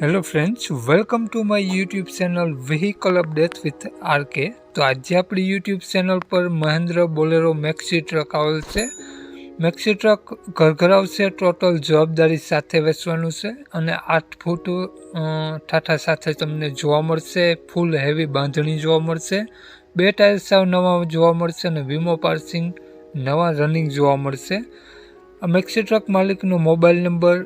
Hello friends, welcome to my YouTube channel vehicle update with RK. તો આજે આપણી YouTube channel પર Mahendra Bolero maxi truck આવેલ છે। મેક્સી ટ્રક ઘર આવશે, ટોટલ જવાબદારી સાથે વેચવાનું છે અને 8 ફૂટ ઠાઠા સાથે તમને જોવા મળશે। ફૂલ હેવી બાંધણી જોવા મળશે, 2 ટાયર સાવ નવા જોવા મળશે અને વીમો પાર્સિંગ નવા રનિંગ જોવા મળશે। આ મેક્સી ટ્રક માલિકનો મોબાઈલ નંબર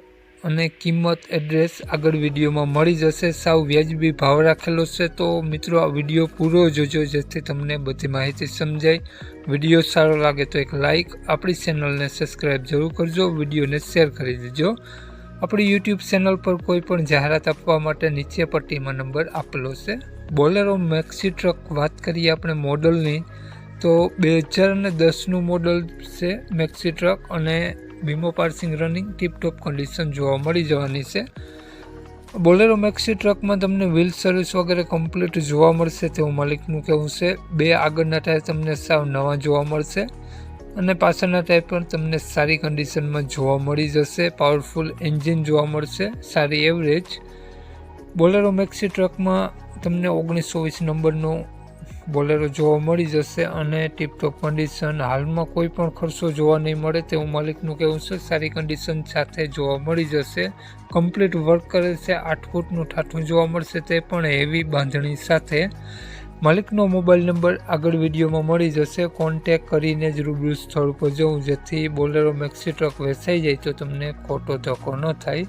અને કિંમત એડ્રેસ આગળ વિડીયોમાં મળી જશે। સાવ વ્યાજબી ભાવ રાખેલો છે। તો મિત્રો, આ વિડીયો પૂરો જોજો જેથી તમને બધી માહિતી સમજાય। વિડીયો સારો લાગે તો એક લાઇક, આપણી ચેનલને સબસ્ક્રાઈબ જરૂર કરજો, વિડીયોને શેર કરી દેજો। આપણી યુટ્યુબ ચેનલ પર કોઈ પણ જાહેરાત આપવા માટે નીચે પટ્ટીમાં નંબર આપેલો છે। બોલેરો મેક્સી ટ્રક વાત કરીએ આપણે મોડલની, તો 2010નું મોડલ છે મેક્સી ટ્રક અને વીમો પાર્સિંગ રનિંગ ટીપટોપ કન્ડિશન જોવા મળી જવાની છે। બોલેરો મેક્સી ટ્રકમાં તમને વ્હીલ સર્વિસ વગેરે કમ્પ્લીટ જોવા મળશે તેવું માલિકનું કહેવું છે। 2 આગળના ટાયર તમને સાવ નવા જોવા મળશે અને પાછળના ટાયર પણ તમને સારી કન્ડિશનમાં જોવા મળી જશે। પાવરફુલ એન્જિન જોવા મળશે, સારી એવરેજ। બોલેરો મેક્સી ટ્રકમાં તમને 1920 નંબરનો બોલેરો જોવા મળી જશે અને ટીપટોપ કન્ડિશન, હાલમાં કોઈ પણ ખર્ચો જોવા નહીં મળે તેવું માલિકનું કહેવું છે। સારી કન્ડિશન સાથે જોવા મળી જશે, કમ્પ્લીટ વર્ક કરે છે। 8 ફૂટનું ઠાઠું જોવા મળશે, તે પણ હેવી બાંધણી સાથે। માલિકનો મોબાઈલ નંબર આગળ વિડીયોમાં મળી જશે, કોન્ટેક કરીને જ રૂબરૂ સ્થળ પર જવું જેથી બોલેરો મેક્સી ટ્રક વેચાઈ જાય તો તમને ખોટો ધક્કો ન થાય।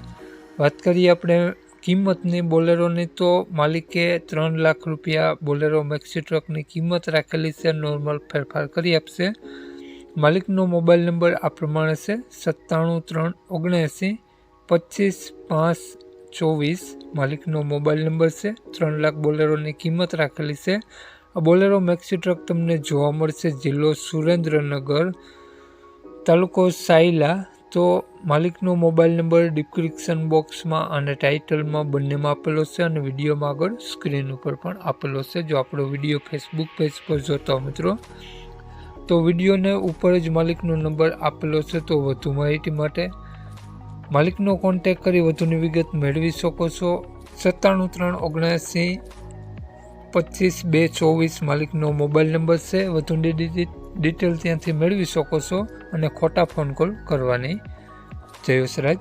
વાત કરીએ આપણે કિંમતની બોલેરોની, તો માલિકે 3 લાખ રૂપિયા બોલેરો મેક્સી ટ્રકની કિંમત રાખેલી છે, નોર્મલ ફેરફાર કરી આપશે। માલિકનો મોબાઈલ નંબર આ પ્રમાણે છે 97 379 25 5 24। માલિકનો મોબાઈલ નંબર છે, 3 લાખ બોલેરોની કિંમત રાખેલી છે। આ બોલેરો મેક્સી ટ્રક તમને જોવા મળશે જિલ્લો સુરેન્દ્રનગર, તાલુકો સાયલા। તો માલિકનો મોબાઈલ નંબર ડિસ્ક્રિપ્શન બોક્સમાં અને ટાઇટલમાં બંનેમાં આપેલો છે અને વિડીયોમાં આગળ સ્ક્રીન ઉપર પણ આપેલો છે જો આપણો વિડીયો ફેસબુક પેજ પર જોતા હો મિત્રો, તો વિડીયોને ઉપર જ માલિકનો નંબર આપેલો છે। તો વધુ માહિતી માટે માલિકનો કોન્ટેક કરી વધુની વિગત મેળવી શકો છો। 97 379 25 2 24 માલિકનો મોબાઈલ નંબર છે, વધુની ડિટેલ ત્યાંથી મેળવી શકો છો અને ખોટા ફોન કોલ કરવાની। જય વસરાજ।